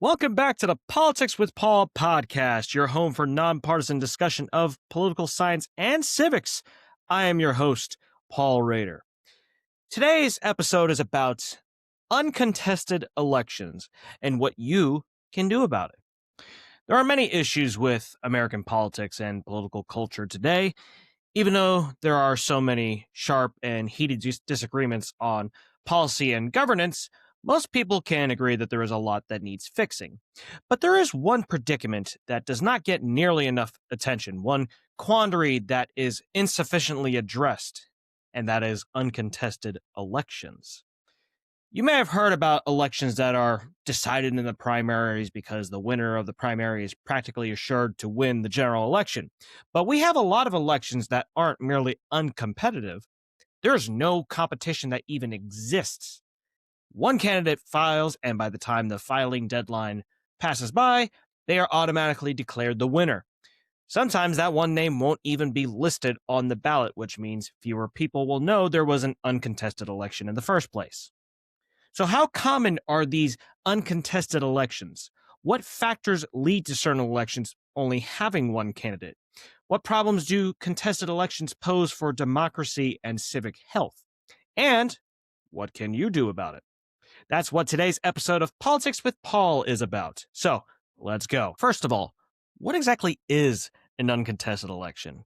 Welcome back to the Politics with Paul podcast, your home for nonpartisan discussion of political science and civics. I am your host, Paul Rader. Today's episode is about uncontested elections and what you can do about it. There are many issues with American politics and political culture today, even though there are so many sharp and heated disagreements on policy and governance. Most people can agree that there is a lot that needs fixing. But there is one predicament that does not get nearly enough attention, one quandary that is insufficiently addressed, and that is uncontested elections. You may have heard about elections that are decided in the primaries because the winner of the primary is practically assured to win the general election. But we have a lot of elections that aren't merely uncompetitive. There's no competition that even exists. One candidate files, and by the time the filing deadline passes by, they are automatically declared the winner. Sometimes that one name won't even be listed on the ballot, which means fewer people will know there was an uncontested election in the first place. So how common are these uncontested elections? What factors lead to certain elections only having one candidate? What problems do contested elections pose for democracy and civic health? And what can you do about it? That's what today's episode of Politics with Paul is about. So let's go. First of all, what exactly is an uncontested election?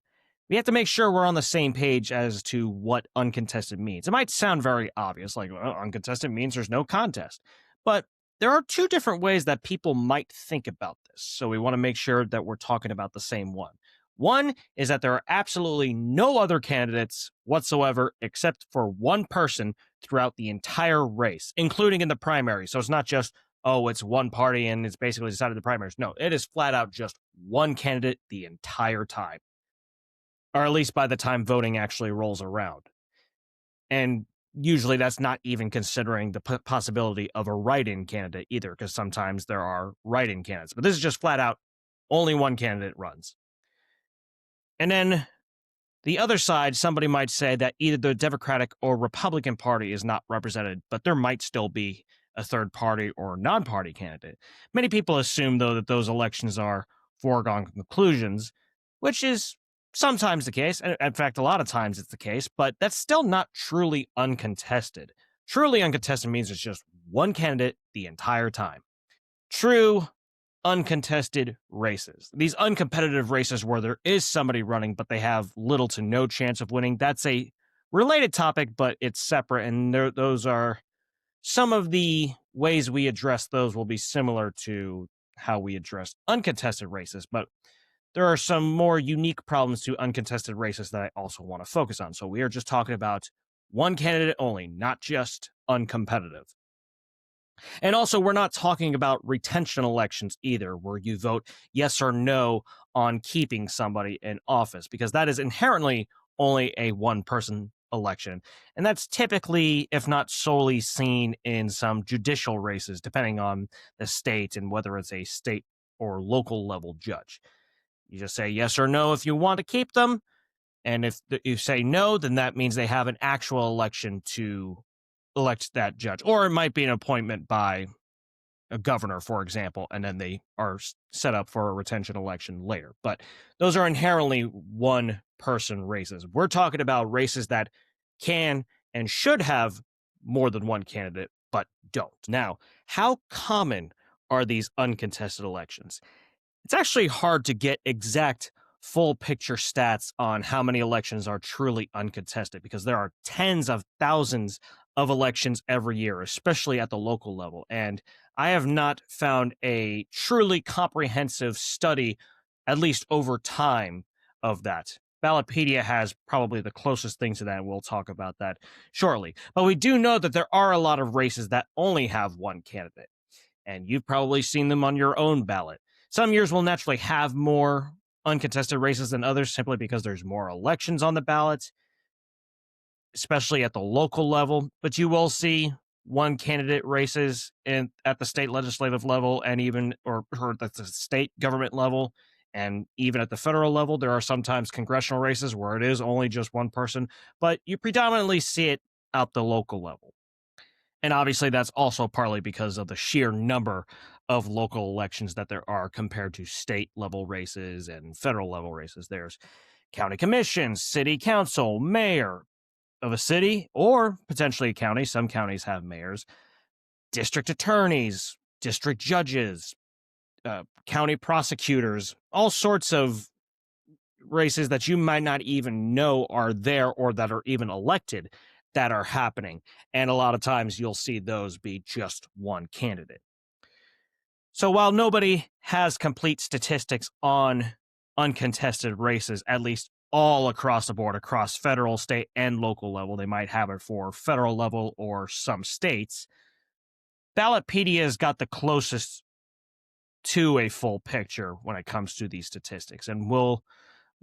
We have to make sure we're on the same page as to what uncontested means. It might sound very obvious, like uncontested means there's no contest. But there are two different ways that people might think about this. So we want to make sure that we're talking about the same one. One is that there are absolutely no other candidates whatsoever except for one person throughout the entire race, including in the primary. So it's not just, oh, it's one party and it's basically decided the primaries. No, it is flat out just one candidate the entire time, or at least by the time voting actually rolls around. And usually that's not even considering the possibility of a write-in candidate either, because sometimes there are write-in candidates. But this is just flat out only one candidate runs. And then the other side, somebody might say that either the Democratic or Republican Party is not represented, but there might still be a third party or non-party candidate. Many people assume, though, that those elections are foregone conclusions, which is sometimes the case. In fact, a lot of times it's the case, but that's still not truly uncontested. Truly uncontested means it's just one candidate the entire time. True uncontested races. These uncompetitive races where there is somebody running, but they have little to no chance of winning. That's a related topic, but it's separate. And those are some of the ways we address those will be similar to how we address uncontested races. But there are some more unique problems to uncontested races that I also want to focus on. So we are just talking about one candidate only, not just uncompetitive. And also, we're not talking about retention elections either, where you vote yes or no on keeping somebody in office, because that is inherently only a one-person election. And that's typically, if not solely, seen in some judicial races, depending on the state and whether it's a state or local level judge. You just say yes or no if you want to keep them. And if you say no, then that means they have an actual election to elect that judge, or it might be an appointment by a governor, for example, and then they are set up for a retention election later. But those are inherently one-person races. We're talking about races that can and should have more than one candidate, but don't. Now, how common are these uncontested elections? It's actually hard to get exact full picture stats on how many elections are truly uncontested, because there are tens of thousands of elections every year, especially at the local level. And I have not found a truly comprehensive study, at least over time, of that. Ballotpedia has probably the closest thing to that, and we'll talk about that shortly. But we do know that there are a lot of races that only have one candidate, and you've probably seen them on your own ballot. Some years will naturally have more uncontested races than others simply because there's more elections on the ballot, especially at the local level. But you will see one candidate races at the state legislative level, and even or at the state government level, and even at the federal level. There are sometimes congressional races where it is only just one person, but you predominantly see it at the local level. And obviously that's also partly because of the sheer number of local elections that there are compared to state level races and federal level races. There's county commissions, city council, mayor of a city or potentially a county. Some counties have mayors, district attorneys, district judges, county prosecutors, all sorts of races that you might not even know are there or that are even elected that are happening. And a lot of times you'll see those be just one candidate. So while nobody has complete statistics on uncontested races, at least all across the board, across federal, state, and local level, they might have it for federal level or some states, Ballotpedia's got the closest to a full picture when it comes to these statistics. And we'll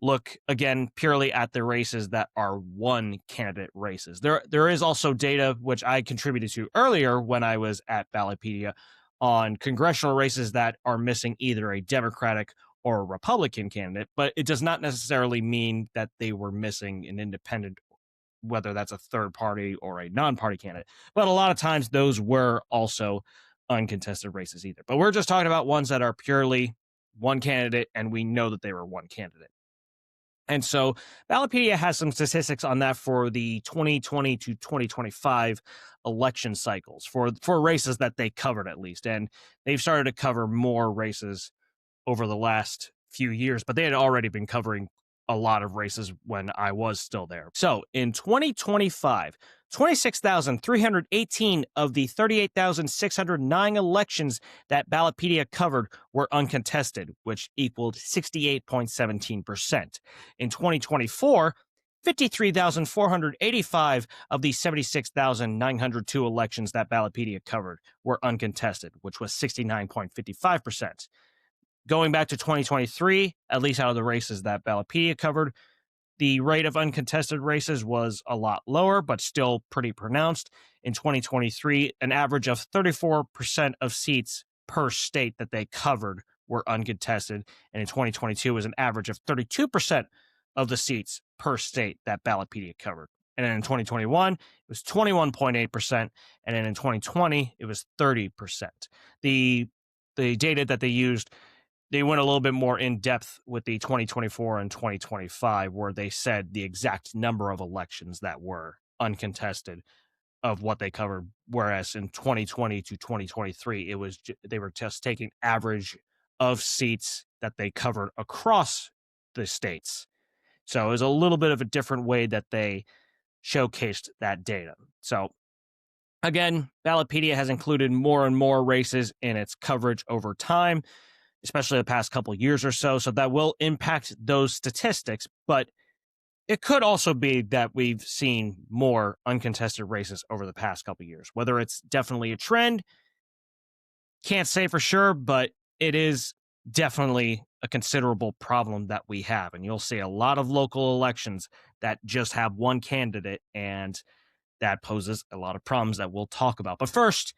look again purely at the races that are one candidate races. There is also data which I contributed to earlier when I was at Ballotpedia on congressional races that are missing either a Democratic or a Republican candidate, but it does not necessarily mean that they were missing an independent, whether that's a third party or a non-party candidate. But a lot of times those were also uncontested races either. But we're just talking about ones that are purely one candidate, and we know that they were one candidate. And so Ballotpedia has some statistics on that for the 2020 to 2025 election cycles for races that they covered at least. And they've started to cover more races over the last few years, but they had already been covering a lot of races when I was still there. So in 2025, 26,318 of the 38,609 elections that Ballotpedia covered were uncontested, which equaled 68.17%. In 2024, 53,485 of the 76,902 elections that Ballotpedia covered were uncontested, which was 69.55%. Going back to 2023, at least out of the races that Ballotpedia covered, the rate of uncontested races was a lot lower, but still pretty pronounced. In 2023, an average of 34% of seats per state that they covered were uncontested. And in 2022 was an average of 32% of the seats per state that Ballotpedia covered. And then in 2021, it was 21.8%. And then in 2020, it was 30%. The data that they used, they went a little bit more in depth with the 2024 and 2025, where they said the exact number of elections that were uncontested of what they covered. Whereas in 2020 to 2023, it was they were just taking average of seats that they covered across the states. So it was a little bit of a different way that they showcased that data. So again, Ballotpedia has included more and more races in its coverage over time, especially the past couple of years or so. So that will impact those statistics, but it could also be that we've seen more uncontested races over the past couple of years. Whether it's definitely a trend, can't say for sure, but it is definitely a considerable problem that we have. And you'll see a lot of local elections that just have one candidate, and that poses a lot of problems that we'll talk about. But first,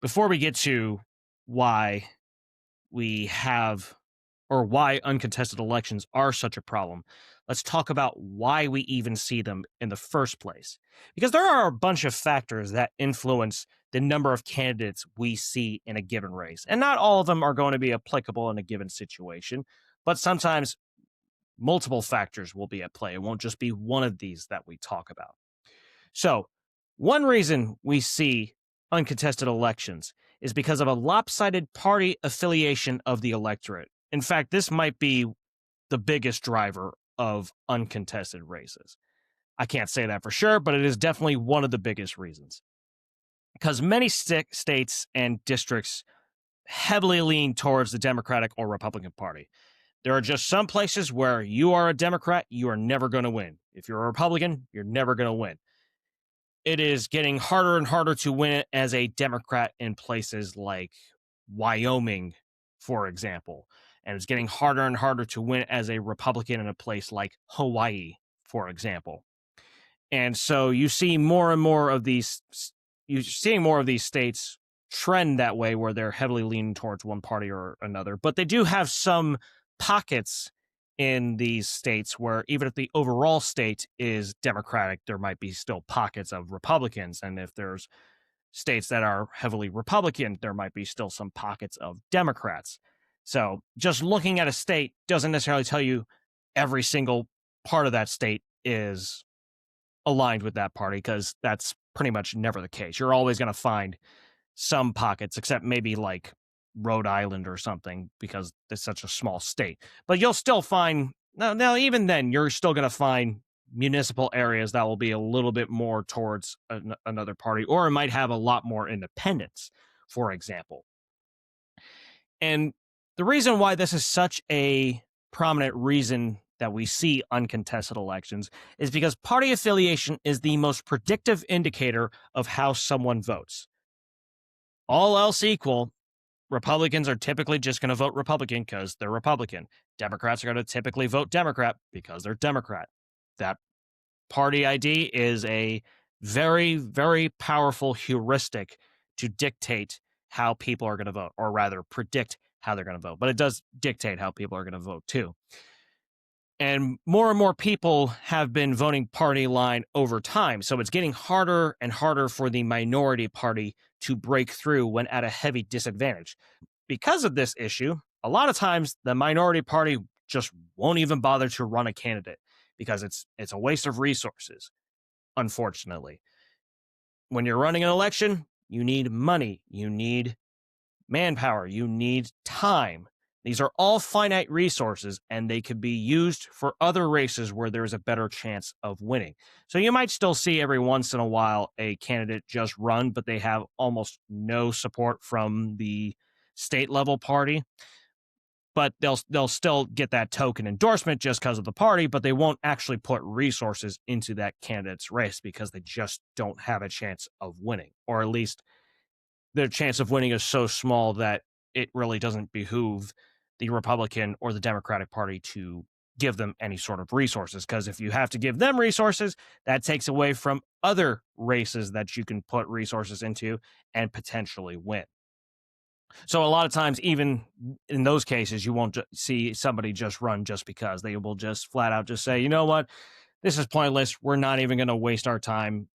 before we get to why we have, or why uncontested elections are such a problem, let's talk about why we even see them in the first place. Because there are a bunch of factors that influence the number of candidates we see in a given race. And not all of them are going to be applicable in a given situation, but sometimes multiple factors will be at play. It won't just be one of these that we talk about. So, one reason we see uncontested elections is because of a lopsided party affiliation of the electorate. In fact, this might be the biggest driver of uncontested races. I can't say that for sure, but it is definitely one of the biggest reasons. Because many states and districts heavily lean towards the Democratic or Republican Party. There are just some places where you are a Democrat, you are never going to win. If you're a Republican, you're never going to win. It is getting harder and harder to win it as a Democrat in places like Wyoming, for example. And it's getting harder and harder to win as a Republican in a place like Hawaii, for example. And so you see more and more of these, you're seeing more of these states trend that way, where they're heavily leaning towards one party or another. But they do have some pockets in these states where even if the overall state is Democratic, there might be still pockets of Republicans. And if there's states that are heavily Republican, there might be still some pockets of Democrats. So just looking at a state doesn't necessarily tell you every single part of that state is aligned with that party, because that's pretty much never the case. You're always going to find some pockets, except maybe like Rhode Island or something, because it's such a small state. But you'll still find, now even then, you're still going to find municipal areas that will be a little bit more towards another party, or it might have a lot more independents, for example. And the reason why this is such a prominent reason that we see uncontested elections is because party affiliation is the most predictive indicator of how someone votes. All else equal, Republicans are typically just going to vote Republican because they're Republican. Democrats are going to typically vote Democrat because they're Democrat. That party ID is a very, very powerful heuristic to dictate how people are going to vote, or rather predict how they're going to vote. But it does dictate how people are going to vote too. And more people have been voting party line over time. So it's getting harder and harder for the minority party to break through when at a heavy disadvantage. Because of this issue, a lot of times the minority party just won't even bother to run a candidate because it's a waste of resources, unfortunately. When you're running an election, you need money, you need manpower, you need time. These are all finite resources, and they could be used for other races where there's a better chance of winning. So you might still see every once in a while a candidate just run, but they have almost no support from the state level party. But they'll still get that token endorsement just because of the party, but they won't actually put resources into that candidate's race because they just don't have a chance of winning, or at least their chance of winning is so small that it really doesn't behoove the Republican or the Democratic Party to give them any sort of resources. Because if you have to give them resources, that takes away from other races that you can put resources into and potentially win. So a lot of times, even in those cases, you won't see somebody just run just because. They will just flat out just say, you know what, this is pointless. We're not even going to waste our time.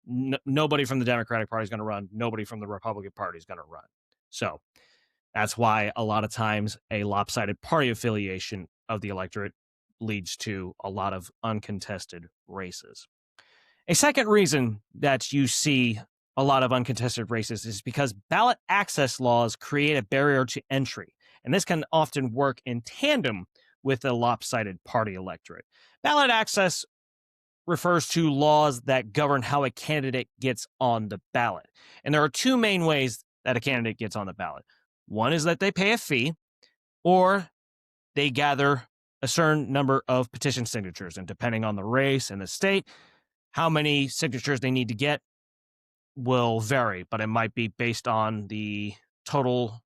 Nobody from the Democratic Party is going to run. Nobody from the Republican Party is going to run. So that's why a lot of times a lopsided party affiliation of the electorate leads to a lot of uncontested races. A second reason that you see a lot of uncontested races is because ballot access laws create a barrier to entry. And this can often work in tandem with a lopsided party electorate. Ballot access refers to laws that govern how a candidate gets on the ballot. And there are two main ways that a candidate gets on the ballot. One is that they pay a fee, or they gather a certain number of petition signatures. And depending on the race and the state, how many signatures they need to get will vary, but it might be based on the total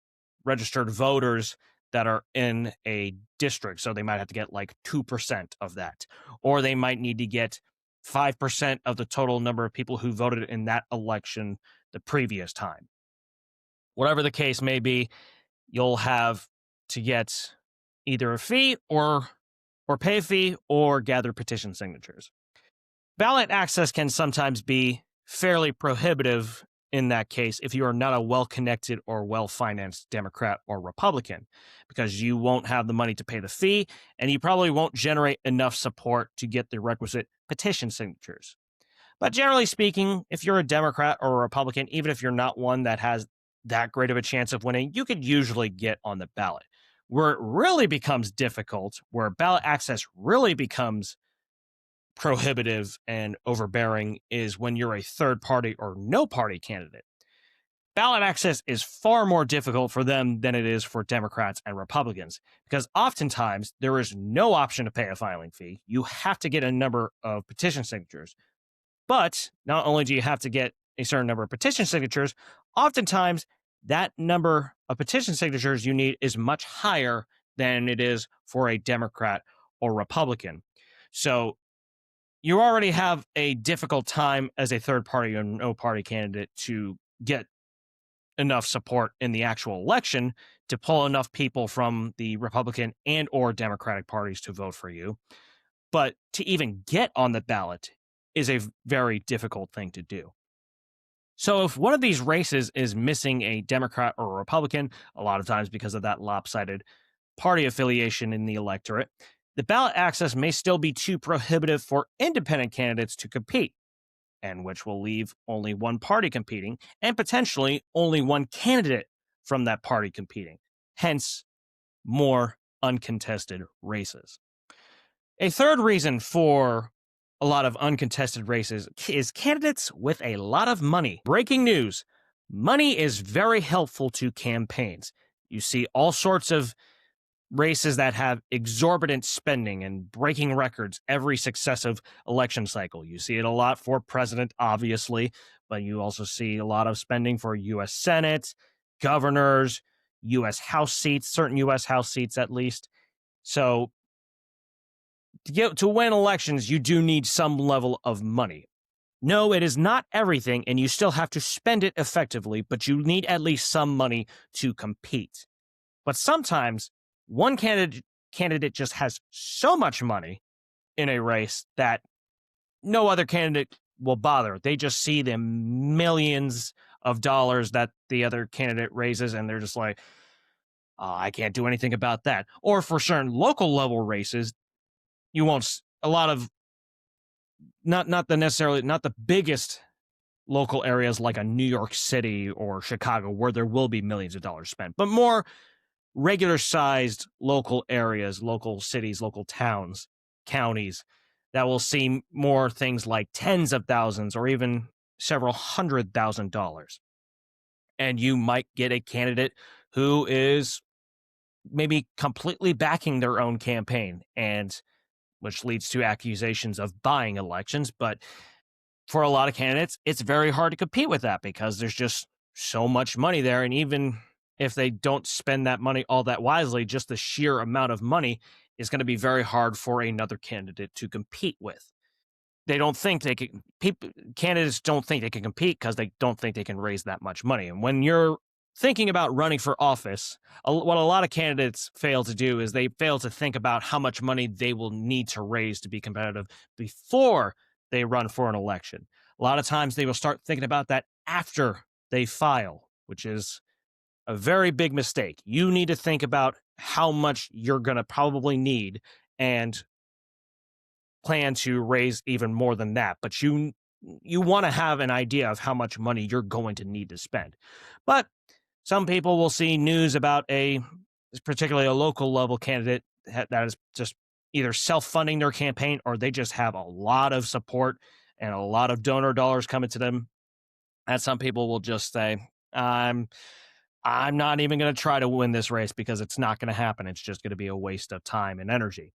registered voters that are in a district. So they might have to get like 2% of that, or they might need to get 5% of the total number of people who voted in that election the previous time. Whatever the case may be, you'll have to get either a fee or pay a fee or gather petition signatures. Ballot access can sometimes be fairly prohibitive in that case if you are not a well-connected or well-financed Democrat or Republican, because you won't have the money to pay the fee, and you probably won't generate enough support to get the requisite petition signatures. But generally speaking, if you're a Democrat or a Republican, even if you're not one that has that great of a chance of winning, you could usually get on the ballot. Where it really becomes difficult, where ballot access really becomes prohibitive and overbearing, is when you're a third party or no party candidate. Ballot access is far more difficult for them than it is for Democrats and Republicans, because oftentimes there is no option to pay a filing fee. You have to get a number of petition signatures. But not only do you have to get a certain number of petition signatures, oftentimes that number of petition signatures you need is much higher than it is for a Democrat or Republican. So you already have a difficult time as a third party or no party candidate to get enough support in the actual election to pull enough people from the Republican and or Democratic parties to vote for you. But to even get on the ballot is a very difficult thing to do. So if one of these races is missing a Democrat or a Republican, a lot of times because of that lopsided party affiliation in the electorate, the ballot access may still be too prohibitive for independent candidates to compete, and which will leave only one party competing and potentially only one candidate from that party competing. Hence, more uncontested races. A third reason for a lot of uncontested races is candidates with a lot of money. Breaking news: money is very helpful to campaigns. You see all sorts of races that have exorbitant spending and breaking records every successive election cycle. You see it a lot for president, obviously, but you also see a lot of spending for U.S. Senate, governors, U.S. House seats, certain U.S. House seats at least. So to win elections, you do need some level of money. No, it is not everything, and you still have to spend it effectively, but you need at least some money to compete. But sometimes one candidate just has so much money in a race that no other candidate will bother. They just see the millions of dollars that the other candidate raises, and they're just like, I can't do anything about that. Or for certain local level races, you won't a lot of not the biggest local areas like a New York City or Chicago where there will be millions of dollars spent, but more regular sized local areas, local cities, local towns, counties that will see more things like tens of thousands or even several $100,000. And you might get a candidate who is maybe completely backing their own campaign, and which leads to accusations of buying elections. But for a lot of candidates, it's very hard to compete with that because there's just so much money there. And even if they don't spend that money all that wisely, just the sheer amount of money is going to be very hard for another candidate to compete with. They don't think they can, candidates don't think they can compete because they don't think they can raise that much money. And when you're thinking about running for office, what a lot of candidates fail to do is they fail to think about how much money they will need to raise to be competitive before they run for an election. A lot of times they will start thinking about that after they file, which is a very big mistake. You need to think about how much you're going to probably need and plan to raise even more than that. But you want to have an idea of how much money you're going to need to spend. But some people will see news about particularly a local level candidate that is just either self-funding their campaign or they just have a lot of support and a lot of donor dollars coming to them. And some people will just say, I'm not even going to try to win this race because it's not going to happen. It's just going to be a waste of time and energy.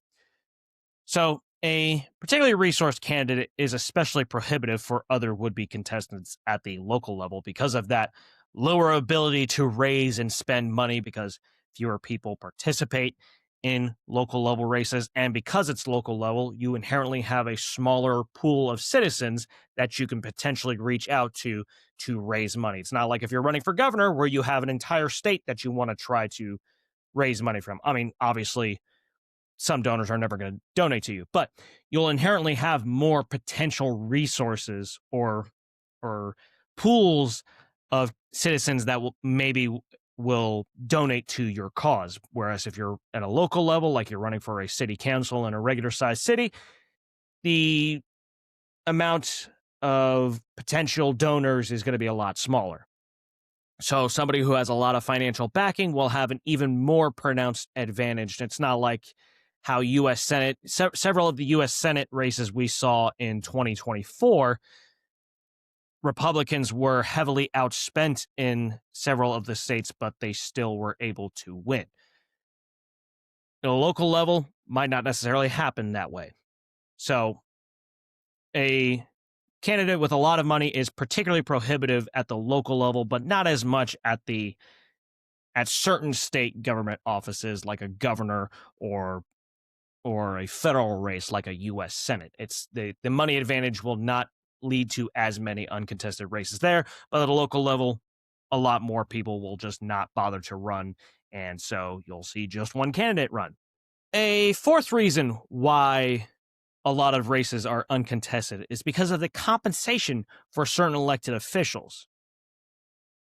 So a particularly resourced candidate is especially prohibitive for other would-be contestants at the local level because of that lower ability to raise and spend money, because fewer people participate in local level races. And because it's local level, you inherently have a smaller pool of citizens that you can potentially reach out to raise money. It's not like if you're running for governor where you have an entire state that you want to try to raise money from. I mean, obviously, some donors are never going to donate to you, but you'll inherently have more potential resources or pools of citizens that will donate to your cause. Whereas if you're at a local level, like you're running for a city council in a regular sized city, the amount of potential donors is going to be a lot smaller. So somebody who has a lot of financial backing will have an even more pronounced advantage. It's not like how U.S. Senate, several of the U.S. Senate races we saw in 2024, Republicans were heavily outspent in several of the states, but they still were able to win. At a local level, might not necessarily happen that way. So a candidate with a lot of money is particularly prohibitive at the local level, but not as much at certain state government offices like a governor or a federal race like a U.S. Senate. It's the money advantage will not lead to as many uncontested races there, but at a local level, a lot more people will just not bother to run, and so you'll see just one candidate run. A fourth reason why a lot of races are uncontested is because of the compensation for certain elected officials.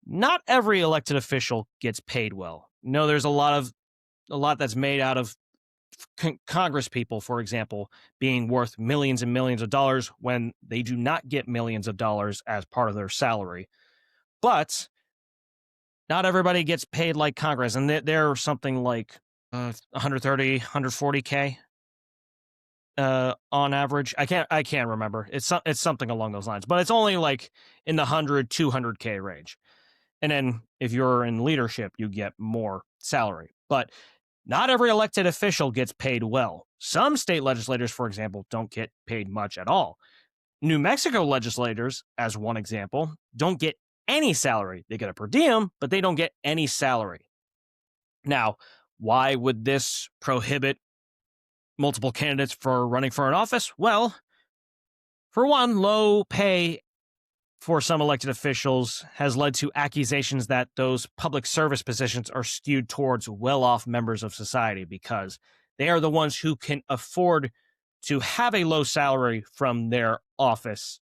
not every elected official gets paid well. No, there's a lot that's made out of Congress people, for example, being worth millions and millions of dollars when they do not get millions of dollars as part of their salary. But not everybody gets paid like Congress, and they're something like 130, 140K on average. I can't remember. It's something along those lines, but it's only like in the 100, 200K range. And then if you're in leadership, you get more salary. But not every elected official gets paid well. Some state legislators, for example, don't get paid much at all. New Mexico legislators, as one example, don't get any salary. They get a per diem, but they don't get any salary. Now, why would this prohibit multiple candidates for running for an office? Well, for one, low pay for some elected officials has led to accusations that those public service positions are skewed towards well-off members of society because they are the ones who can afford to have a low salary from their office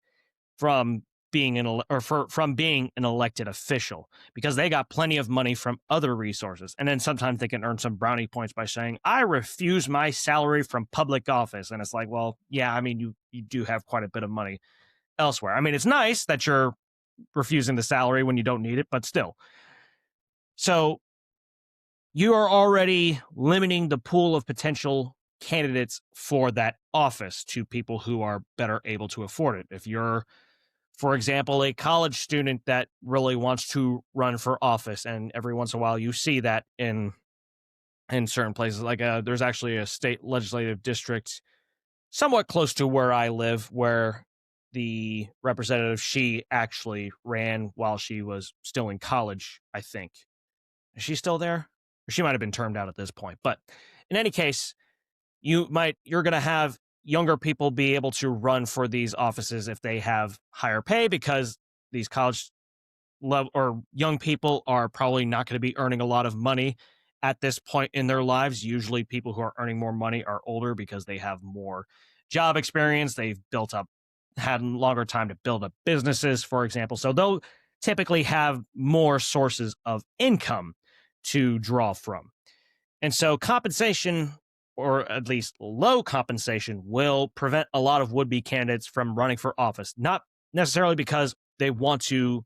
from being an elected official because they got plenty of money from other resources. And then sometimes they can earn some brownie points by saying, I refuse my salary from public office. And it's like, well, yeah, I mean, you do have quite a bit of money elsewhere. I mean, it's nice that you're refusing the salary when you don't need it, but still. So you are already limiting the pool of potential candidates for that office to people who are better able to afford it. If you're, for example, a college student that really wants to run for office, and every once in a while you see that in certain places, like there's actually a state legislative district somewhat close to where I live, where the representative, she actually ran while she was still in college, I think. Is she still there? Or she might have been termed out at this point. But in any case, you're going to have younger people be able to run for these offices if they have higher pay, because these college level or young people are probably not going to be earning a lot of money at this point in their lives. Usually people who are earning more money are older because they have more job experience. They've had longer time to build up businesses, for example. So they'll typically have more sources of income to draw from. And so compensation, or at least low compensation, will prevent a lot of would-be candidates from running for office, not necessarily because they want to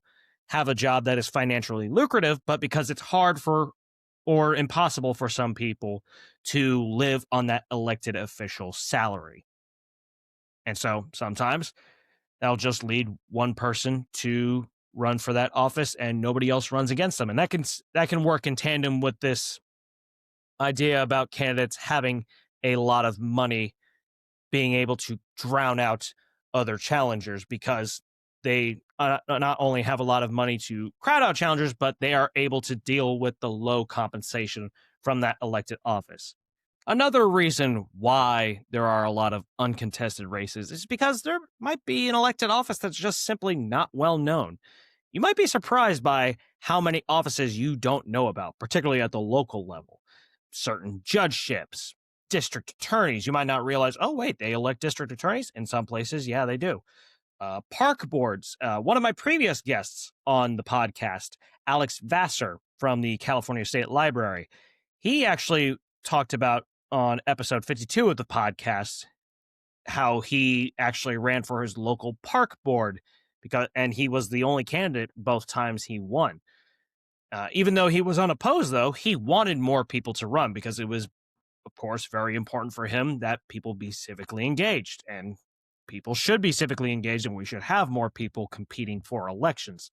have a job that is financially lucrative, but because it's hard for or impossible for some people to live on that elected official salary. And so sometimes that'll just lead one person to run for that office and nobody else runs against them. And that can work in tandem with this idea about candidates having a lot of money being able to drown out other challengers, because they not only have a lot of money to crowd out challengers, but they are able to deal with the low compensation from that elected office. Another reason why there are a lot of uncontested races is because there might be an elected office that's just simply not well known. You might be surprised by how many offices you don't know about, particularly at the local level. Certain judgeships, district attorneys, you might not realize, oh, wait, they elect district attorneys? In some places, yeah, they do. Park boards. One of my previous guests on the podcast, Alex Vassar from the California State Library, he actually talked about on episode 52 of the podcast how he actually ran for his local park board and he was the only candidate both times he won. Even though he was unopposed, though, he wanted more people to run because it was, of course, very important for him that people be civically engaged, and people should be civically engaged, and we should have more people competing for elections.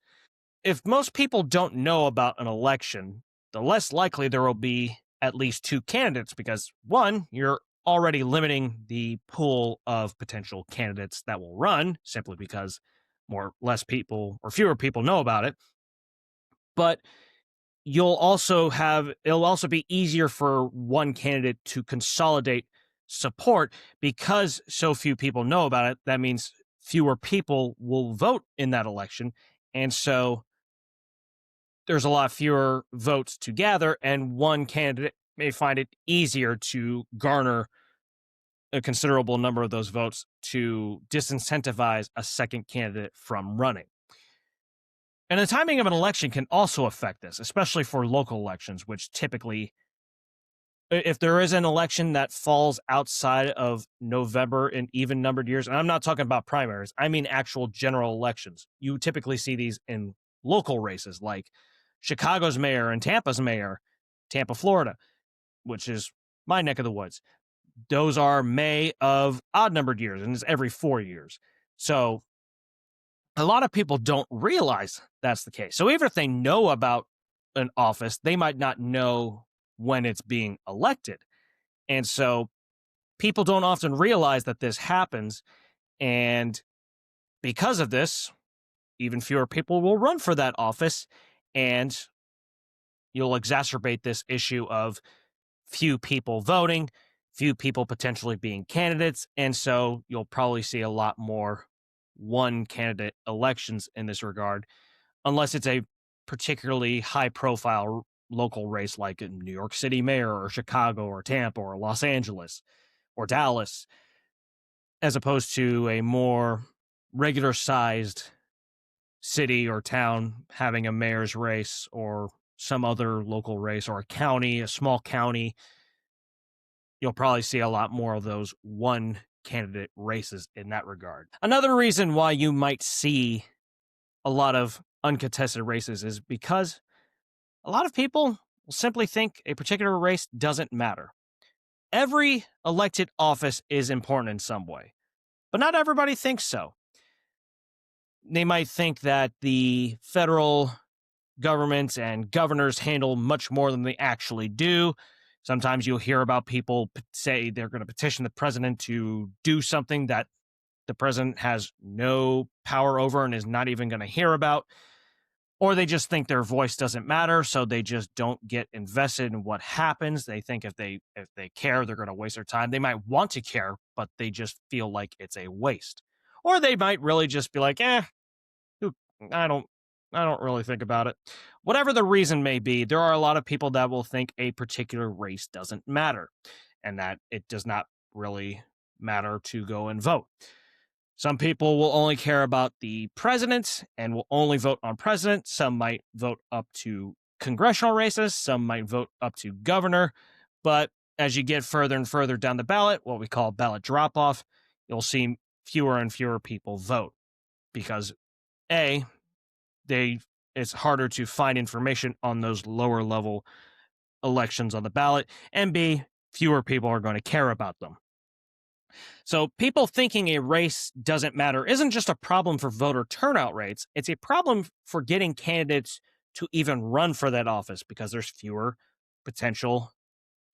If most people don't know about an election, the less likely there will be at least two candidates, because one, you're already limiting the pool of potential candidates that will run simply because fewer people know about it. But it'll also be easier for one candidate to consolidate support because so few people know about it. That means fewer people will vote in that election. And so there's a lot fewer votes to gather, and one candidate may find it easier to garner a considerable number of those votes to disincentivize a second candidate from running. And the timing of an election can also affect this, especially for local elections, which typically, if there is an election that falls outside of November in even numbered years, and I'm not talking about primaries, I mean actual general elections. You typically see these in local races like Chicago's mayor and Tampa's mayor, Tampa, Florida, which is my neck of the woods. Those are May of odd numbered years, and it's every 4 years. So a lot of people don't realize that's the case. So even if they know about an office, they might not know when it's being elected. And so people don't often realize that this happens. And because of this, even fewer people will run for that office. And you'll exacerbate this issue of few people voting, few people potentially being candidates. And so you'll probably see a lot more one candidate elections in this regard, unless it's a particularly high profile local race like in New York City mayor or Chicago or Tampa or Los Angeles or Dallas, as opposed to a more regular sized city or town having a mayor's race or some other local race, or a county, a small county. You'll probably see a lot more of those one candidate races in that regard. Another reason why you might see a lot of uncontested races is because a lot of people will simply think a particular race doesn't matter. Every elected office is important in some way, but not everybody thinks so. They might think that the federal government and governors handle much more than they actually do. Sometimes you'll hear about people say they're going to petition the president to do something that the president has no power over and is not even going to hear about. Or they just think their voice doesn't matter, so they just don't get invested in what happens. They think if they care, they're going to waste their time. They might want to care, but they just feel like it's a waste. Or they might really just be like, I don't really think about it. Whatever the reason may be, there are a lot of people that will think a particular race doesn't matter and that it does not really matter to go and vote. Some people will only care about the president and will only vote on president. Some might vote up to congressional races. Some might vote up to governor. But as you get further and further down the ballot, what we call ballot drop-off, you'll see fewer and fewer people vote because, A, it's harder to find information on those lower level elections on the ballot, and B, fewer people are going to care about them. So people thinking a race doesn't matter isn't just a problem for voter turnout rates. It's a problem for getting candidates to even run for that office because there's fewer potential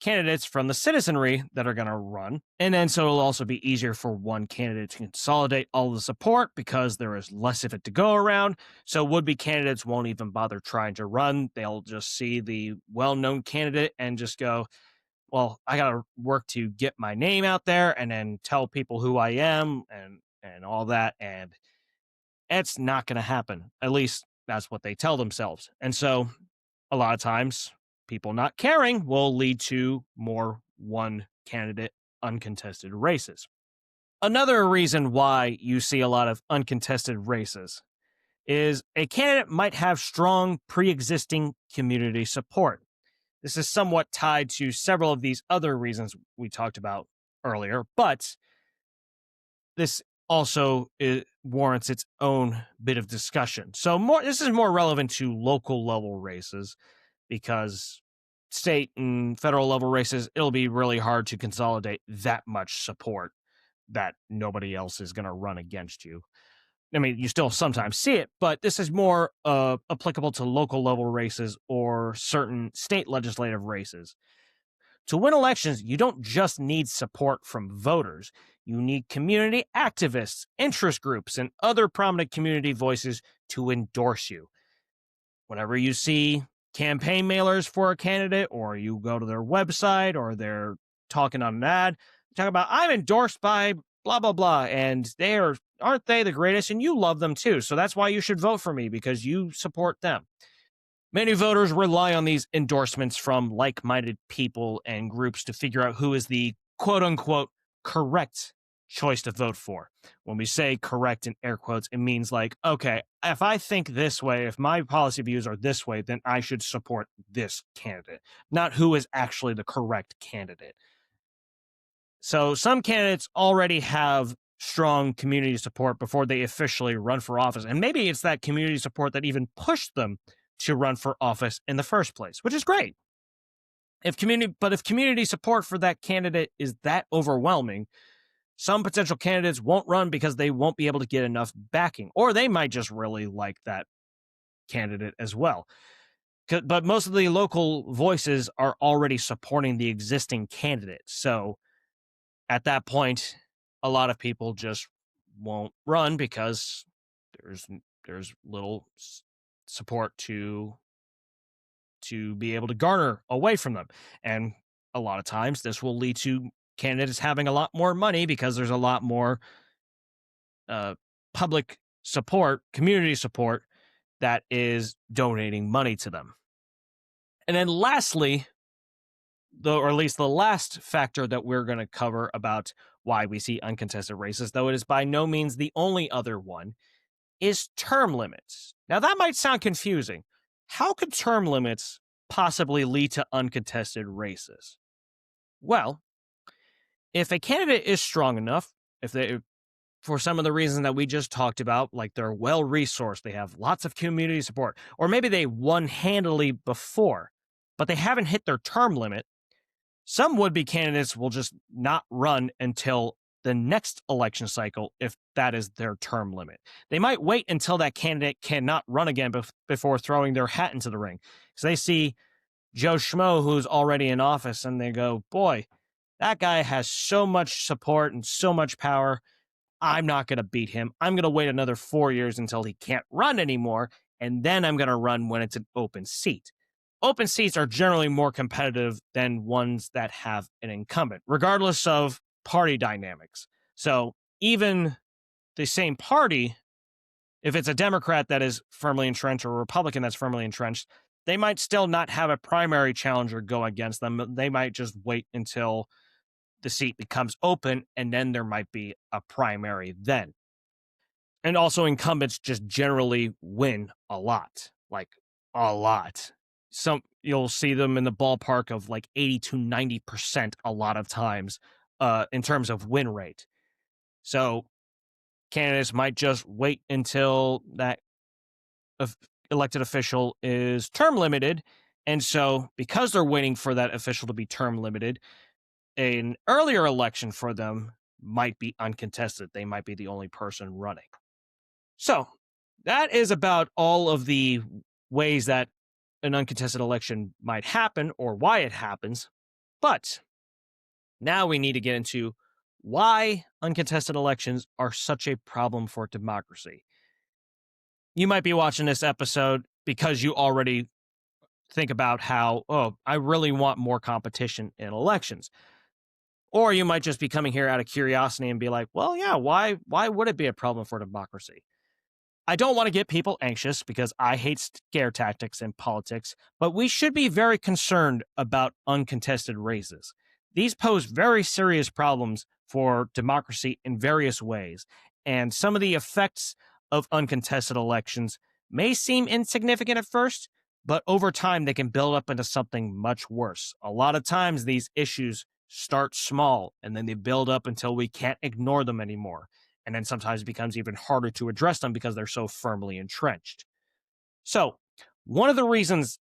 candidates from the citizenry that are going to run. And then so it'll also be easier for one candidate to consolidate all the support because there is less of it to go around. So would-be candidates won't even bother trying to run. They'll just see the well-known candidate and just go, well, I got to work to get my name out there and then tell people who I am and all that. And it's not going to happen. At least that's what they tell themselves. And so a lot of times people not caring will lead to more one candidate uncontested races. Another reason why you see a lot of uncontested races is a candidate might have strong pre-existing community support. This is somewhat tied to several of these other reasons we talked about earlier, but this also warrants its own bit of discussion. So this is more relevant to local level races because state and federal level races, it'll be really hard to consolidate that much support that nobody else is going to run against you. I mean, you still sometimes see it, but this is more applicable to local level races or certain state legislative races. To win elections, you don't just need support from voters. You need community activists, interest groups, and other prominent community voices to endorse you. Whenever you see campaign mailers for a candidate, or you go to their website, or they're talking on an ad, talking about, I'm endorsed by blah, blah, blah, and aren't they the greatest? And you love them too. So that's why you should vote for me, because you support them. Many voters rely on these endorsements from like-minded people and groups to figure out who is the quote-unquote correct choice to vote for. When we say correct in air quotes, it means like, okay, if I think this way, if my policy views are this way, then I should support this candidate, not who is actually the correct candidate. So some candidates already have strong community support before they officially run for office. And maybe it's that community support that even pushed them to run for office in the first place, which is great. If community support for that candidate is that overwhelming, some potential candidates won't run because they won't be able to get enough backing, or they might just really like that candidate as well. But most of the local voices are already supporting the existing candidate. So at that point, a lot of people just won't run because there's little support to be able to garner away from them. And a lot of times this will lead to candidates having a lot more money because there's a lot more public support, community support that is donating money to them. And then lastly, or at least the last factor that we're going to cover about why we see uncontested races, though it is by no means the only other one, is term limits. Now that might sound confusing. How could term limits possibly lead to uncontested races? Well, if a candidate is strong enough, if they, for some of the reasons that we just talked about, like they're well-resourced, they have lots of community support, or maybe they won handily before, but they haven't hit their term limit, some would-be candidates will just not run until the next election cycle if that is their term limit. They might wait until that candidate cannot run again before throwing their hat into the ring. So they see Joe Schmo who's already in office and they go, boy, that guy has so much support and so much power. I'm not going to beat him. I'm going to wait another 4 years until he can't run anymore, and then I'm going to run when it's an open seat. Open seats are generally more competitive than ones that have an incumbent, regardless of party dynamics. So even the same party, if it's a Democrat that is firmly entrenched or a Republican that's firmly entrenched, they might still not have a primary challenger go against them. They might just wait until the seat becomes open, and then there might be a primary then. And also incumbents just generally win a lot, like a lot. You'll see them in the ballpark of like 80 to 90% a lot of times in terms of win rate. So candidates might just wait until that elected official is term limited. And so because they're waiting for that official to be term limited, an earlier election for them might be uncontested. They might be the only person running. So that is about all of the ways that an uncontested election might happen or why it happens. But now we need to get into why uncontested elections are such a problem for democracy. You might be watching this episode because you already think about how, oh, I really want more competition in elections. Or you might just be coming here out of curiosity and be like, well, yeah, why would it be a problem for democracy? I don't want to get people anxious because I hate scare tactics in politics, but we should be very concerned about uncontested races. These pose very serious problems for democracy in various ways, and some of the effects of uncontested elections may seem insignificant at first, but over time they can build up into something much worse. A lot of times these issues start small and then they build up until we can't ignore them anymore. And then sometimes it becomes even harder to address them because they're so firmly entrenched. So, one of the reasons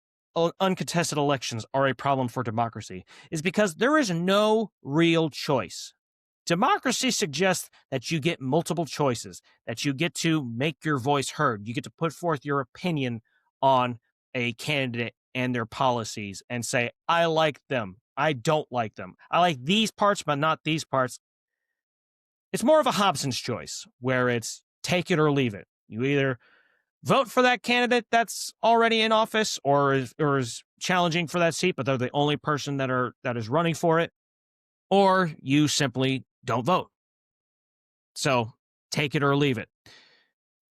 uncontested elections are a problem for democracy is because there is no real choice. Democracy suggests that you get multiple choices, that you get to make your voice heard, you get to put forth your opinion on a candidate and their policies and say, I like them, I don't like them, I like these parts but not these parts. It's more of a Hobson's choice, where it's take it or leave it. You either vote for that candidate that's already in office or is challenging for that seat, but they're the only person that is running for it, or you simply don't vote. So take it or leave it.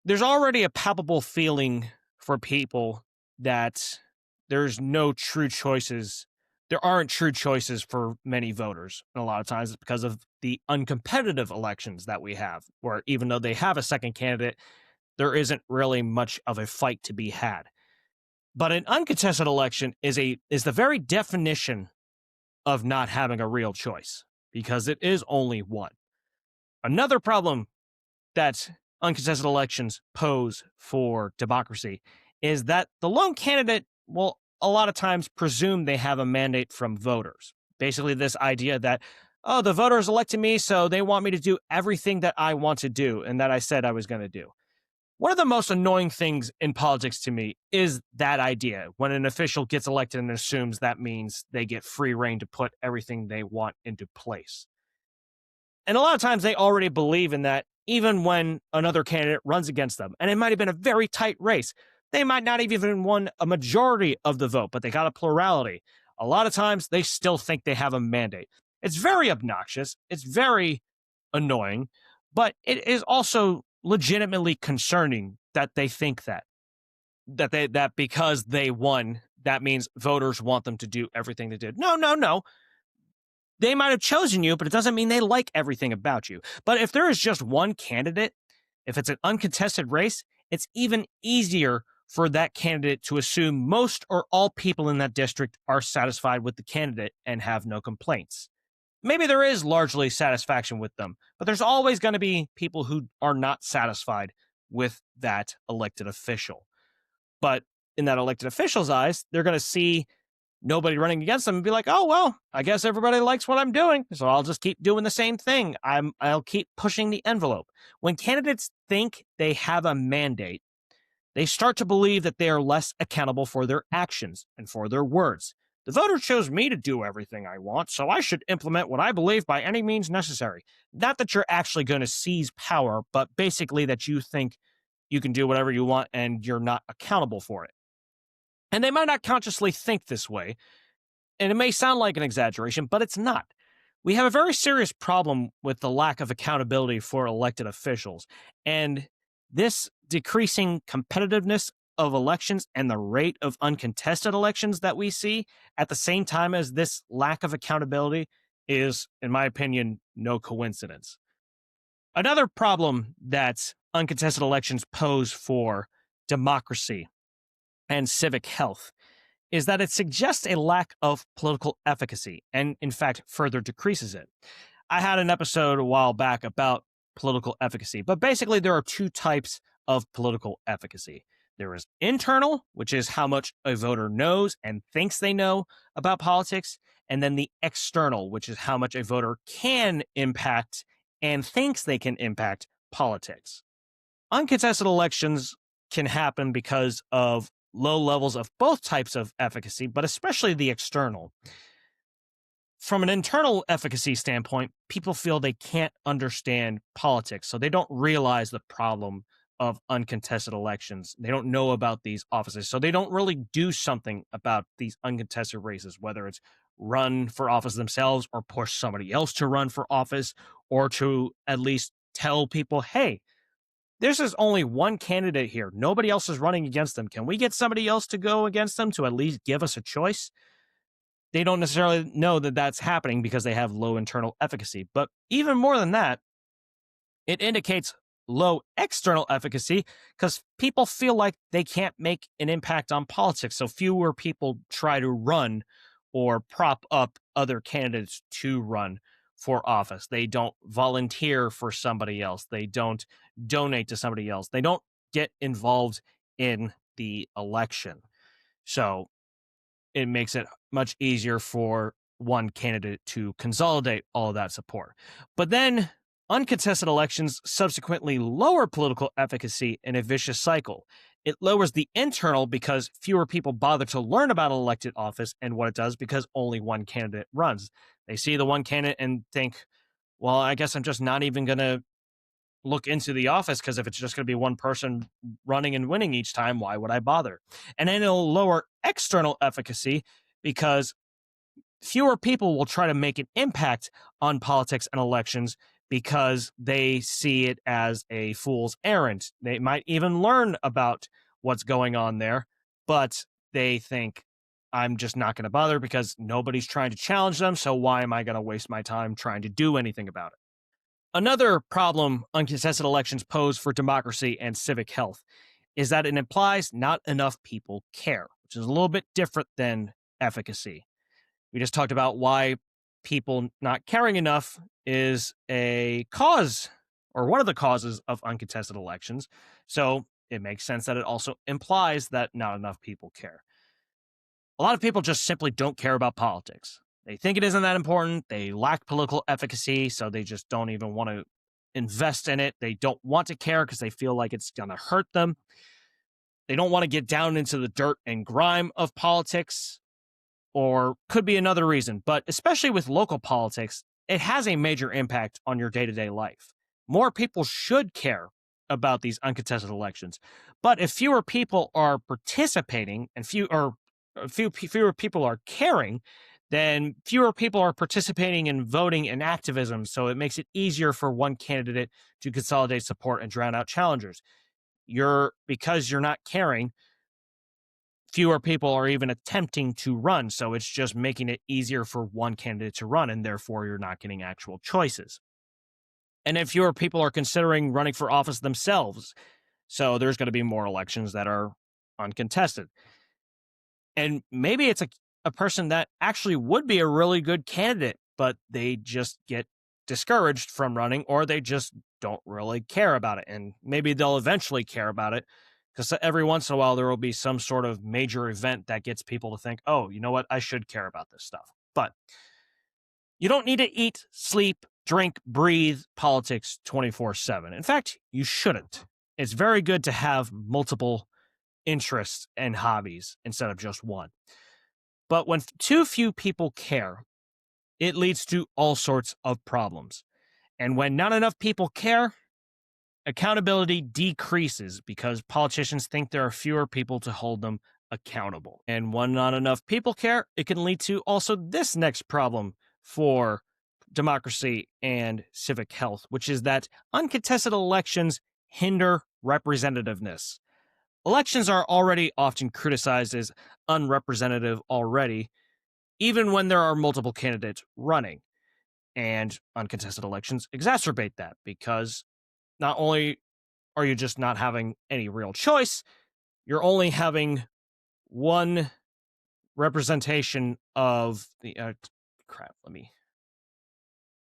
There's already a palpable feeling for people that there's no true choices there aren't true choices for many voters. And a lot of times it's because of the uncompetitive elections that we have, where even though they have a second candidate, there isn't really much of a fight to be had. But an uncontested election is the very definition of not having a real choice, because it is only one. Another problem that uncontested elections pose for democracy is that the lone candidate will a lot of times presume they have a mandate from voters. Basically, this idea that, oh, the voters elected me, so they want me to do everything that I want to do and that I said I was going to do. One of the most annoying things in politics to me is that idea when an official gets elected and assumes that means they get free reign to put everything they want into place. And a lot of times they already believe in that, even when another candidate runs against them. And it might have been a very tight race. They might not have even won a majority of the vote, but they got a plurality. A lot of times they still think they have a mandate. It's very obnoxious. It's very annoying, but it is also legitimately concerning that they think that because they won, that means voters want them to do everything they did. No. They might have chosen you, but it doesn't mean they like everything about you. But if there is just one candidate, if it's an uncontested race, it's even easier for that candidate to assume most or all people in that district are satisfied with the candidate and have no complaints. Maybe there is largely satisfaction with them, but there's always going to be people who are not satisfied with that elected official. But in that elected official's eyes, they're going to see nobody running against them and be like, oh, well, I guess everybody likes what I'm doing, so I'll just keep doing the same thing. I'll keep pushing the envelope. When candidates think they have a mandate, they start to believe that they are less accountable for their actions and for their words. The voters chose me to do everything I want, so I should implement what I believe by any means necessary. Not that you're actually going to seize power, but basically that you think you can do whatever you want and you're not accountable for it. And they might not consciously think this way, and it may sound like an exaggeration, but it's not. We have a very serious problem with the lack of accountability for elected officials, and this decreasing competitiveness of elections and the rate of uncontested elections that we see at the same time as this lack of accountability is, in my opinion, no coincidence. Another problem that uncontested elections pose for democracy and civic health is that it suggests a lack of political efficacy and, in fact, further decreases it. I had an episode a while back about political efficacy, but basically there are two types of political efficacy. There is internal, which is how much a voter knows and thinks they know about politics, and then the external, which is how much a voter can impact and thinks they can impact politics. Uncontested elections can happen because of low levels of both types of efficacy, but especially the external. From an internal efficacy standpoint, people feel they can't understand politics, so they don't realize the problem of uncontested elections. They don't know about these offices, so they don't really do something about these uncontested races, whether it's run for office themselves or push somebody else to run for office, or to at least tell people, hey, this is only one candidate here. Nobody else is running against them. Can we get somebody else to go against them to at least give us a choice? They don't necessarily know that that's happening because they have low internal efficacy. But even more than that, it indicates low external efficacy because people feel like they can't make an impact on politics. So fewer people try to run or prop up other candidates to run for office. They don't volunteer for somebody else. They don't donate to somebody else. They don't get involved in the election. So it makes it much easier for one candidate to consolidate all of that support. But then uncontested elections subsequently lower political efficacy in a vicious cycle. It lowers the internal because fewer people bother to learn about an elected office and what it does because only one candidate runs. They see the one candidate and think, well, I guess I'm just not even going to look into the office because if it's just going to be one person running and winning each time, why would I bother? And then it'll lower external efficacy because fewer people will try to make an impact on politics and elections because they see it as a fool's errand. They might even learn about what's going on there, but they think, I'm just not going to bother because nobody's trying to challenge them. So why am I going to waste my time trying to do anything about it? Another problem uncontested elections pose for democracy and civic health is that it implies not enough people care, which is a little bit different than efficacy. We just talked about why people not caring enough is a cause or one of the causes of uncontested elections. So it makes sense that it also implies that not enough people care. A lot of people just simply don't care about politics. They think it isn't that important. They lack political efficacy, so they just don't even want to invest in it. They don't want to care because they feel like it's going to hurt them. They don't want to get down into the dirt and grime of politics, or could be another reason. But especially with local politics, it has a major impact on your day-to-day life. More people should care about these uncontested elections. But if fewer people are participating and fewer people are caring, then fewer people are participating in voting and activism. So it makes it easier for one candidate to consolidate support and drown out challengers. Because you're not caring, fewer people are even attempting to run. So it's just making it easier for one candidate to run, and therefore you're not getting actual choices. And then fewer people are considering running for office themselves. So there's going to be more elections that are uncontested. And maybe it's a person that actually would be a really good candidate, but they just get discouraged from running, or they just don't really care about it. And maybe they'll eventually care about it, because every once in a while there will be some sort of major event that gets people to think, oh, you know what, I should care about this stuff. But you don't need to eat, sleep, drink, breathe politics 24/7. In fact, you shouldn't. It's very good to have multiple interests and hobbies instead of just one. But when too few people care, it leads to all sorts of problems. And when not enough people care, accountability decreases because politicians think there are fewer people to hold them accountable. And when not enough people care, it can lead to also this next problem for democracy and civic health, which is that uncontested elections hinder representativeness. Elections are already often criticized as unrepresentative already, even when there are multiple candidates running. And uncontested elections exacerbate that because not only are you just not having any real choice, you're only having one representation of the let me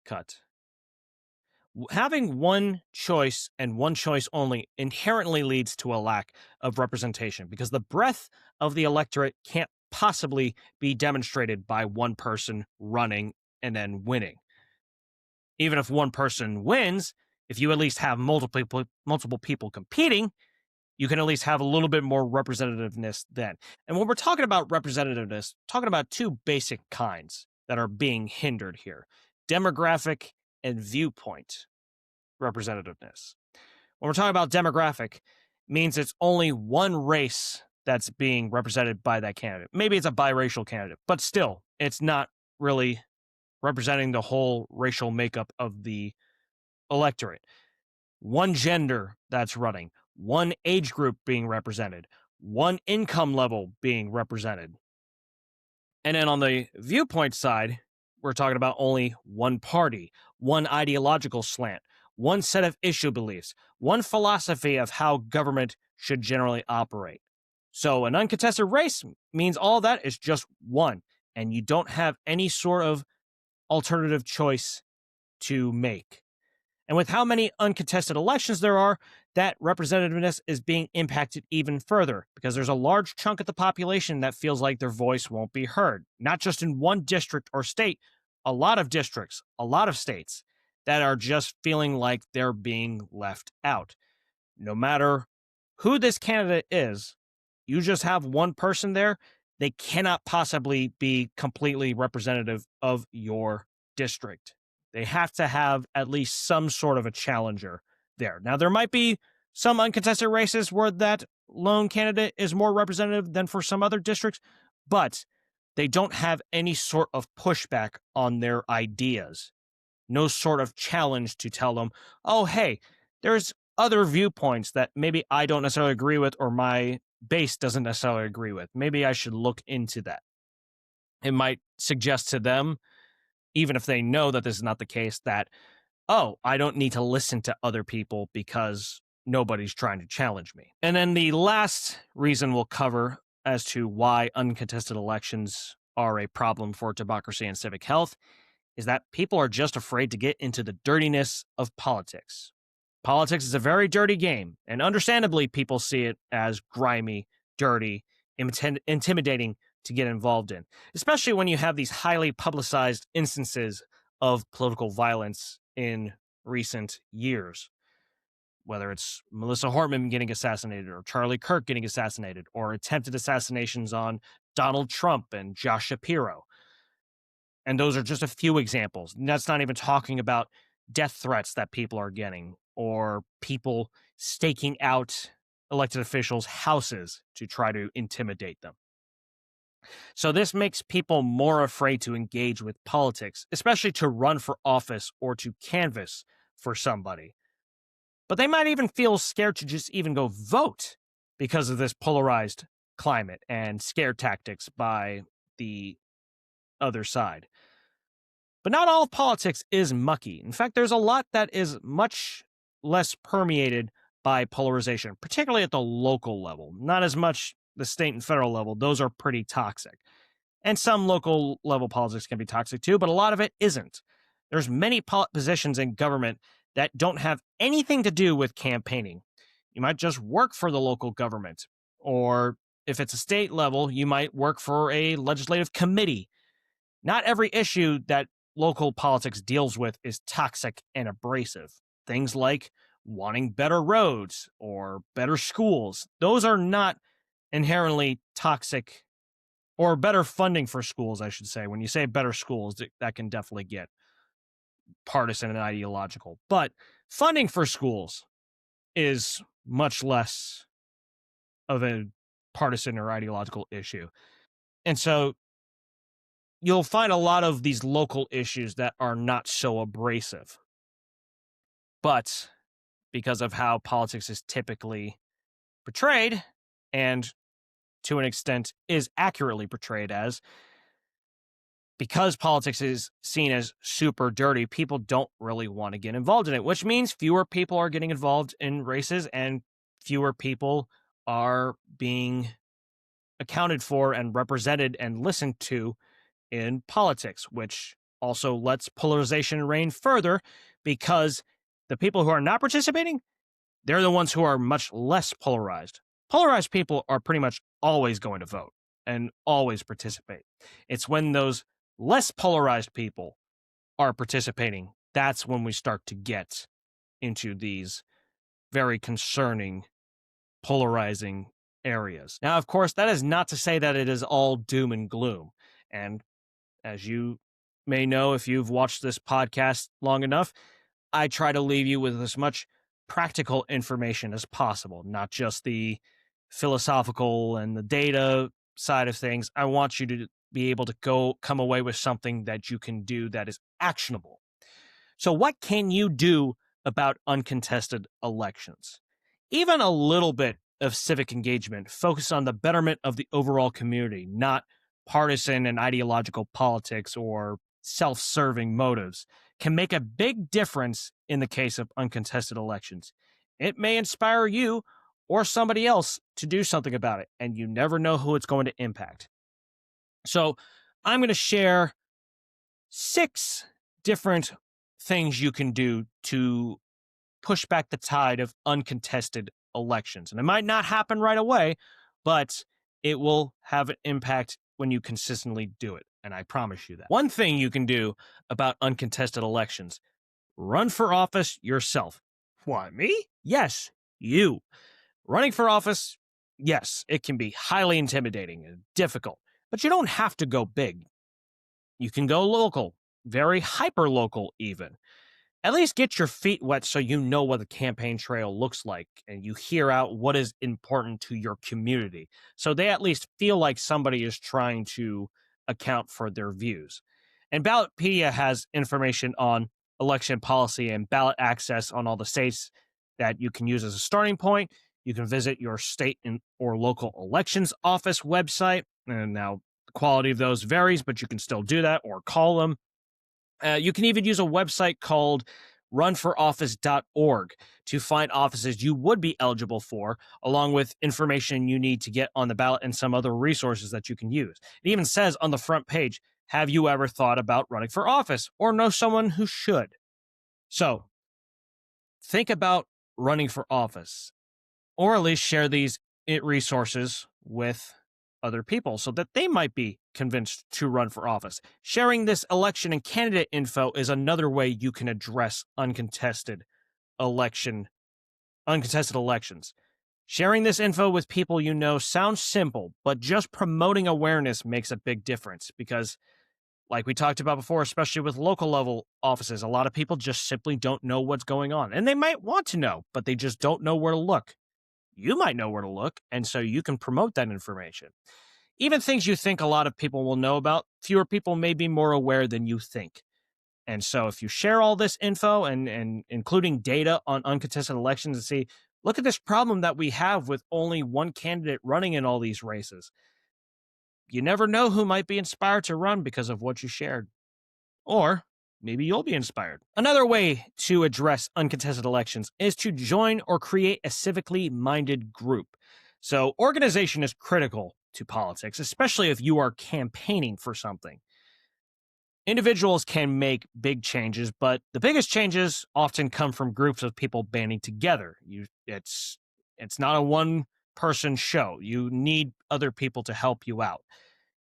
cut. Having one choice and one choice only inherently leads to a lack of representation because the breadth of the electorate can't possibly be demonstrated by one person running and then winning. Even if one person wins, if you at least have multiple people competing, you can at least have a little bit more representativeness then. And when we're talking about representativeness, talking about two basic kinds that are being hindered here: demographic and viewpoint representativeness. When we're talking about demographic, means it's only one race that's being represented by that candidate. Maybe it's a biracial candidate, but still, it's not really representing the whole racial makeup of the electorate. One gender that's running, one age group being represented, one income level being represented. And then on the viewpoint side, we're talking about only one party, one ideological slant, one set of issue beliefs, one philosophy of how government should generally operate. So an uncontested race means all that is just one, and you don't have any sort of alternative choice to make. And with how many uncontested elections there are, that representativeness is being impacted even further because there's a large chunk of the population that feels like their voice won't be heard. Not just in one district or state, a lot of districts, a lot of states that are just feeling like they're being left out. No matter who this candidate is, you just have one person there. They cannot possibly be completely representative of your district. They have to have at least some sort of a challenger there. Now, there might be some uncontested races where that lone candidate is more representative than for some other districts, but they don't have any sort of pushback on their ideas. No sort of challenge to tell them, oh, hey, there's other viewpoints that maybe I don't necessarily agree with or my base doesn't necessarily agree with. Maybe I should look into that. It might suggest to them, even if they know that this is not the case, that, oh, I don't need to listen to other people because nobody's trying to challenge me. And then the last reason we'll cover as to why uncontested elections are a problem for democracy and civic health is that people are just afraid to get into the dirtiness of politics. Politics is a very dirty game, and understandably, people see it as grimy, dirty, intimidating to get involved in, especially when you have these highly publicized instances of political violence in recent years. Whether it's Melissa Hortman getting assassinated, or Charlie Kirk getting assassinated, or attempted assassinations on Donald Trump and Josh Shapiro. And those are just a few examples. And that's not even talking about death threats that people are getting, or people staking out elected officials' houses to try to intimidate them. So this makes people more afraid to engage with politics, especially to run for office or to canvass for somebody. But they might even feel scared to just even go vote because of this polarized climate and scare tactics by the other side. But not all of politics is mucky. In fact, there's a lot that is much less permeated by polarization, particularly at the local level. Not as much the state and federal level. Those are pretty toxic. And some local level politics can be toxic too, but a lot of it isn't. There's many positions in government that don't have anything to do with campaigning. You might just work for the local government. Or if it's a state level, you might work for a legislative committee. Not every issue that local politics deals with is toxic and abrasive. Things like wanting better roads or better schools, those are not inherently toxic, or better funding for schools, I should say. When you say better schools, that can definitely get partisan and ideological. But funding for schools is much less of a partisan or ideological issue. And so you'll find a lot of these local issues that are not so abrasive. But because of how politics is typically portrayed, and to an extent is accurately portrayed as, because politics is seen as super dirty, people don't really want to get involved in it, which means fewer people are getting involved in races and fewer people are being accounted for and represented and listened to in politics, which also lets polarization reign further, because the people who are not participating, they're the ones who are much less polarized. Polarized people are pretty much always going to vote and always participate. It's when those less polarized people are participating, that's when we start to get into these very concerning, polarizing areas. Now, of course, that is not to say that it is all doom and gloom. And as you may know, if you've watched this podcast long enough, I try to leave you with as much practical information as possible, not just the philosophical and the data side of things. I want you to be able to come away with something that you can do that is actionable. So what can you do about uncontested elections? Even a little bit of civic engagement focused on the betterment of the overall community, not partisan and ideological politics or self-serving motives, can make a big difference in the case of uncontested elections. It may inspire you or somebody else to do something about it, and you never know who it's going to impact. So I'm going to share 6 different things you can do to push back the tide of uncontested elections. And it might not happen right away, but it will have an impact when you consistently do it. And I promise you that. One thing you can do about uncontested elections: run for office yourself. Why, me? Yes, you. Running for office, yes, it can be highly intimidating and difficult, but you don't have to go big. You can go local, very hyper-local even. At least get your feet wet so you know what the campaign trail looks like and you hear out what is important to your community, so they at least feel like somebody is trying to account for their views. And Ballotpedia has information on election policy and ballot access on all the states that you can use as a starting point. You can visit your state or local elections office website. And now the quality of those varies, but you can still do that or call them. You can even use a website called runforoffice.org to find offices you would be eligible for, along with information you need to get on the ballot and some other resources that you can use. It even says on the front page, have you ever thought about running for office or know someone who should? So think about running for office, or at least share these resources with other people so that they might be convinced to run for office. Sharing this election and candidate info is another way you can address uncontested elections. Sharing this info with people you know sounds simple, but just promoting awareness makes a big difference because, like we talked about before, especially with local level offices, a lot of people just simply don't know what's going on. And they might want to know, but they just don't know where to look. You might know where to look, and so you can promote that information. Even things you think a lot of people will know about, fewer people may be more aware than you think. And so if you share all this info and including data on uncontested elections and see, look at this problem that we have with only one candidate running in all these races. You never know who might be inspired to run because of what you shared. Or maybe you'll be inspired. Another way to address uncontested elections is to join or create a civically-minded group. So organization is critical to politics, especially if you are campaigning for something. Individuals can make big changes, but the biggest changes often come from groups of people banding together. It's not a one-person show. You need other people to help you out.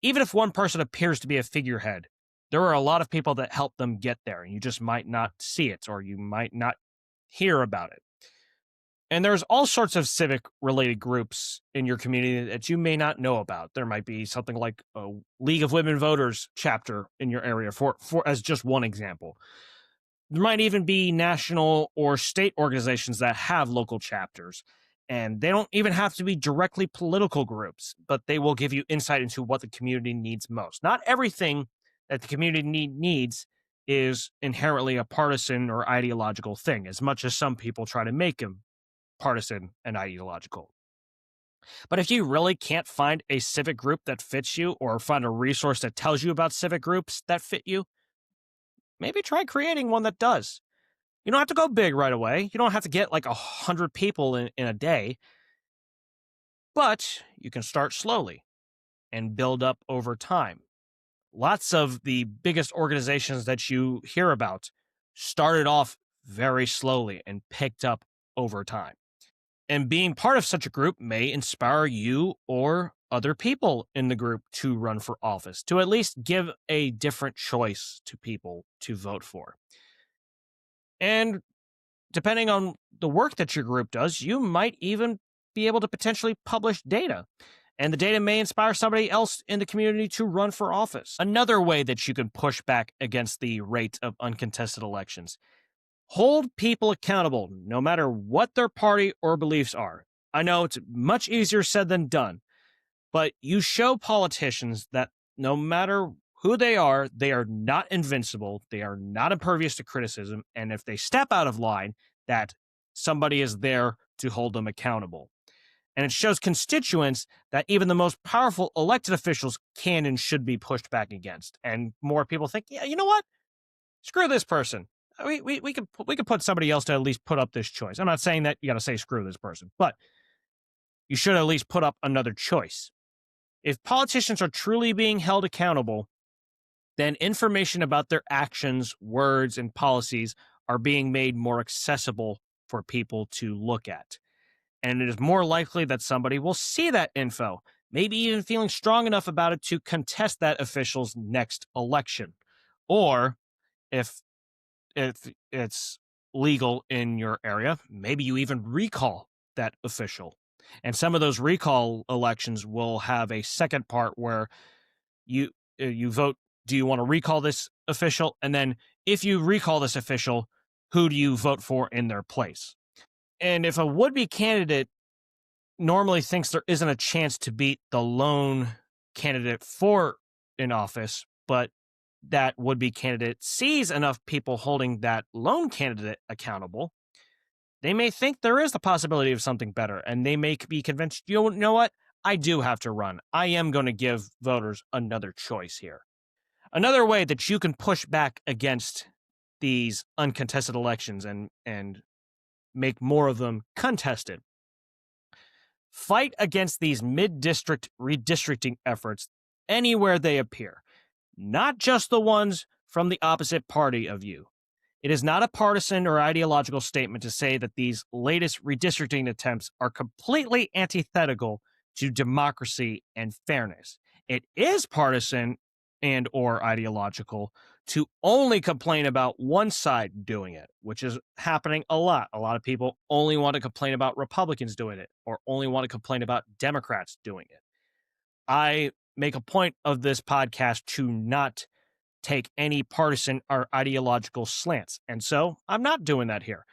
Even if one person appears to be a figurehead, there are a lot of people that help them get there, and you just might not see it, or you might not hear about it. And there's all sorts of civic-related groups in your community that you may not know about. There might be something like a League of Women Voters chapter in your area, for as just one example. There might even be national or state organizations that have local chapters. And they don't even have to be directly political groups, but they will give you insight into what the community needs most. Not everything that the community needs is inherently a partisan or ideological thing, as much as some people try to make them partisan and ideological. But if you really can't find a civic group that fits you or find a resource that tells you about civic groups that fit you, maybe try creating one that does. You don't have to go big right away. You don't have to get like 100 people in a day. But you can start slowly and build up over time. Lots of the biggest organizations that you hear about started off very slowly and picked up over time. And being part of such a group may inspire you or other people in the group to run for office, to at least give a different choice to people to vote for. And depending on the work that your group does, you might even be able to potentially publish data. And the data may inspire somebody else in the community to run for office. Another way that you can push back against the rate of uncontested elections: hold people accountable, no matter what their party or beliefs are. I know it's much easier said than done, but you show politicians that no matter who they are not invincible, they are not impervious to criticism, and if they step out of line, that somebody is there to hold them accountable. And it shows constituents that even the most powerful elected officials can and should be pushed back against. And more people think, yeah, you know what? Screw this person. We could put somebody else to at least put up this choice. I'm not saying that you got to say screw this person, but you should at least put up another choice. If politicians are truly being held accountable, then information about their actions, words, and policies are being made more accessible for people to look at. And it is more likely that somebody will see that info, maybe even feeling strong enough about it to contest that official's next election. Or if it's legal in your area, maybe you even recall that official. And some of those recall elections will have a second part where you vote, do you want to recall this official? And then if you recall this official, who do you vote for in their place? And if a would-be candidate normally thinks there isn't a chance to beat the lone candidate for an office, but that would-be candidate sees enough people holding that lone candidate accountable, they may think there is the possibility of something better, and they may be convinced, you know what, I do have to run, I am going to give voters another choice here. Another way that you can push back against these uncontested elections and make more of them contested. Fight against these mid-district redistricting efforts anywhere they appear, not just the ones from the opposite party of you. It is not a partisan or ideological statement to say that these latest redistricting attempts are completely antithetical to democracy and fairness. It is partisan and or ideological to only complain about one side doing it, which is happening a lot. A lot of people only want to complain about Republicans doing it or only want to complain about Democrats doing it. I make a point of this podcast to not take any partisan or ideological slants. And so I'm not doing that here.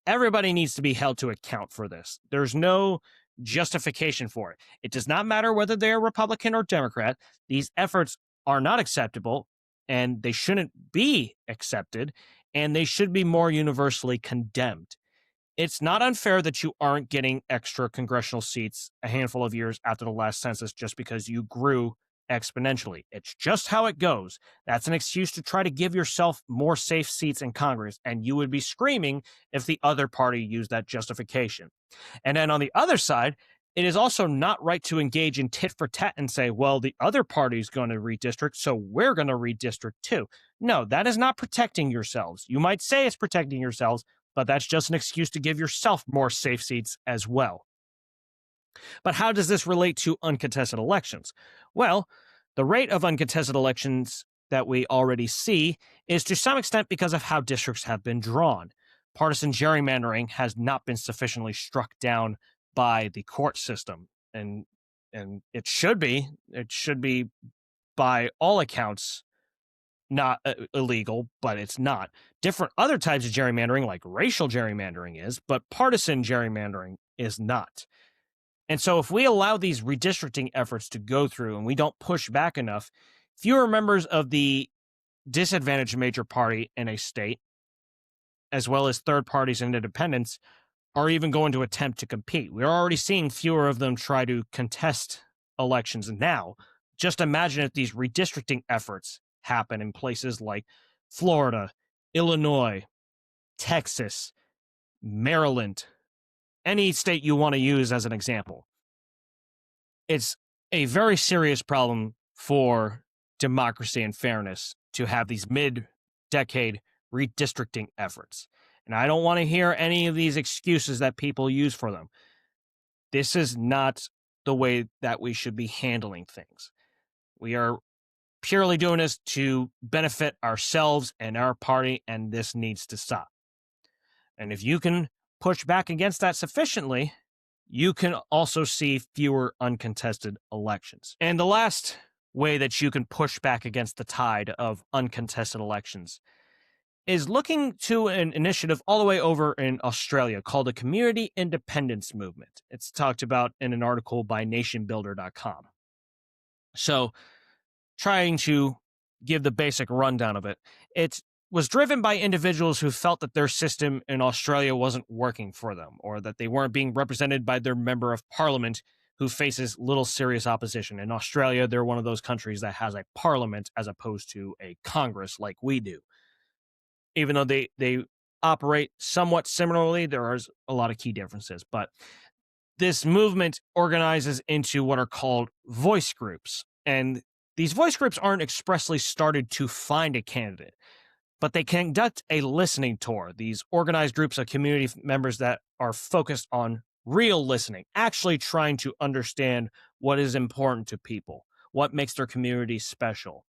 Everybody needs to be held to account for this. There's no justification for it. It does not matter whether they're Republican or Democrat. These efforts are not acceptable and they shouldn't be accepted, and they should be more universally condemned. It's not unfair that you aren't getting extra congressional seats a handful of years after the last census just because you grew exponentially. It's just how it goes. That's an excuse to try to give yourself more safe seats in Congress, and you would be screaming if the other party used that justification. And then on the other side, it is also not right to engage in tit for tat and say, well, the other party's going to redistrict, so we're going to redistrict too. No, that is not protecting yourselves. You might say it's protecting yourselves, but that's just an excuse to give yourself more safe seats as well. But how does this relate to uncontested elections? Well, the rate of uncontested elections that we already see is to some extent because of how districts have been drawn. Partisan gerrymandering has not been sufficiently struck down by the court system, and it should be. It should be, by all accounts, not illegal, but it's not. Different other types of gerrymandering, like racial gerrymandering, is, but partisan gerrymandering is not. And so if we allow these redistricting efforts to go through and we don't push back enough, fewer members of the disadvantaged major party in a state, as well as third parties and independents, are even going to attempt to compete. We're already seeing fewer of them try to contest elections now. Just imagine if these redistricting efforts happen in places like Florida, Illinois, Texas, Maryland, any state you want to use as an example. It's a very serious problem for democracy and fairness to have these mid-decade redistricting efforts. And I don't want to hear any of these excuses that people use for them. This is not the way that we should be handling things. We are purely doing this to benefit ourselves and our party, and this needs to stop. And if you can push back against that sufficiently, you can also see fewer uncontested elections. And the last way that you can push back against the tide of uncontested elections is looking to an initiative all the way over in Australia called the Community Independence Movement. It's talked about in an article by nationbuilder.com. So, trying to give the basic rundown of it, it was driven by individuals who felt that their system in Australia wasn't working for them, or that they weren't being represented by their member of parliament who faces little serious opposition. In Australia, they're one of those countries that has a parliament as opposed to a Congress like we do. Even though they operate somewhat similarly, there are a lot of key differences. But this movement organizes into what are called voice groups. And these voice groups aren't expressly started to find a candidate, but they conduct a listening tour. These organized groups of community members that are focused on real listening, actually trying to understand what is important to people, what makes their community special.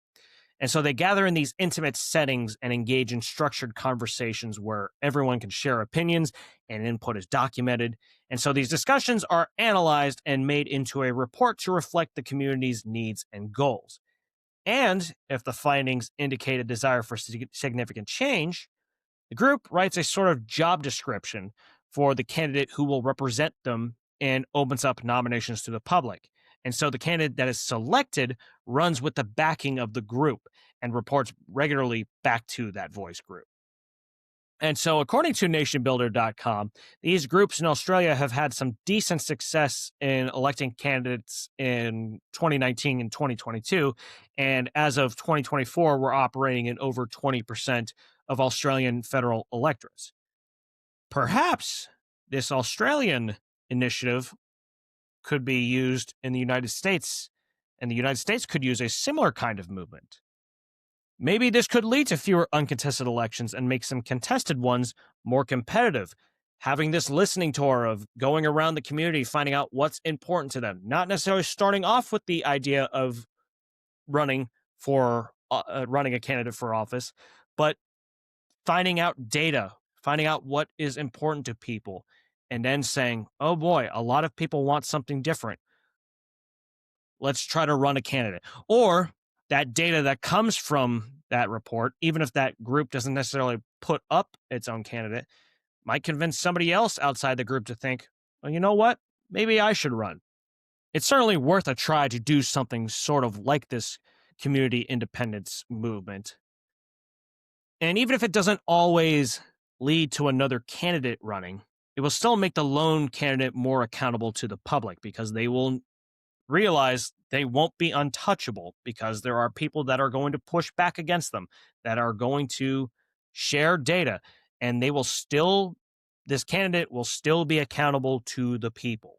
And so they gather in these intimate settings and engage in structured conversations where everyone can share opinions and input is documented. And so these discussions are analyzed and made into a report to reflect the community's needs and goals. And if the findings indicate a desire for significant change, the group writes a sort of job description for the candidate who will represent them and opens up nominations to the public. And so the candidate that is selected runs with the backing of the group and reports regularly back to that voice group. And so, according to nationbuilder.com, these groups in Australia have had some decent success in electing candidates in 2019 and 2022. And as of 2024, we're operating in over 20% of Australian federal electorates. Perhaps this Australian initiative could be used in the United States, and the United States could use a similar kind of movement. Maybe this could lead to fewer uncontested elections and make some contested ones more competitive. Having this listening tour of going around the community, finding out what's important to them, not necessarily starting off with the idea of running a candidate for office, but finding out data, finding out what is important to people, and then saying, oh boy, a lot of people want something different. Let's try to run a candidate. Or that data that comes from that report, even if that group doesn't necessarily put up its own candidate, might convince somebody else outside the group to think, well, you know what? Maybe I should run. It's certainly worth a try to do something sort of like this community independence movement. And even if it doesn't always lead to another candidate running, it will still make the lone candidate more accountable to the public because they will realize they won't be untouchable because there are people that are going to push back against them, that are going to share data, and this candidate will still be accountable to the people.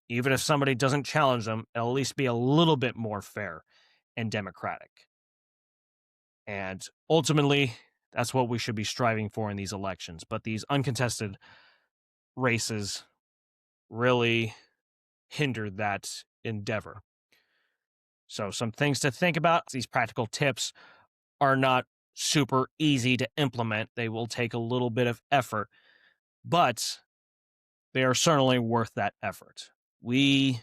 Even if somebody doesn't challenge them, it'll at least be a little bit more fair and democratic. And ultimately, that's what we should be striving for in these elections. But these uncontested races really hinder that endeavor. So some things to think about. These practical tips are not super easy to implement. They will take a little bit of effort, but they are certainly worth that effort. We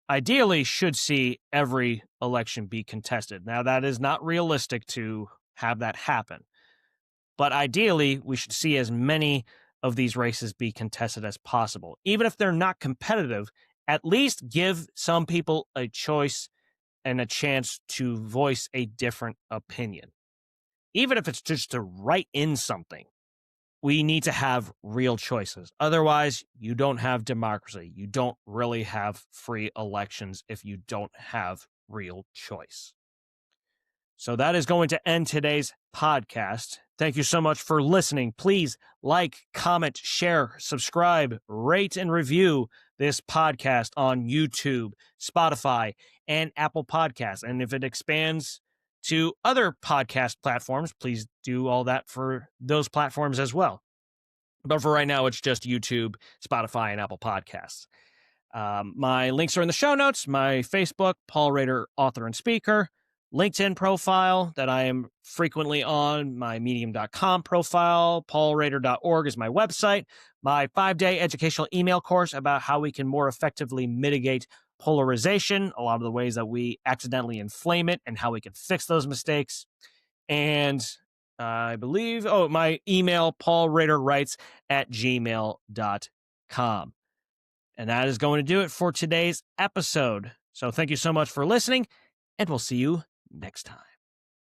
ideally should see every election be contested. Now, that is not realistic to have that happen, but ideally, we should see as many of these races be contested as possible. Even if they're not competitive, at least give some people a choice and a chance to voice a different opinion. Even if it's just to write in something, we need to have real choices. Otherwise, you don't have democracy. You don't really have free elections if you don't have real choice. So that is going to end today's podcast. Thank you so much for listening. Please like, comment, share, subscribe, rate, and review this podcast on YouTube, Spotify, and Apple Podcasts. And if it expands to other podcast platforms, please do all that for those platforms as well. But for right now, it's just YouTube, Spotify, and Apple Podcasts. My links are in the show notes. My Facebook, Paul Rader, author and speaker. LinkedIn profile that I am frequently on, my medium.com profile, paulrader.org is my website, my 5-day educational email course about how we can more effectively mitigate polarization, a lot of the ways that we accidentally inflame it and how we can fix those mistakes. And I believe, my email, paulraderwrites@gmail.com. And that is going to do it for today's episode. So thank you so much for listening, and we'll see you next time.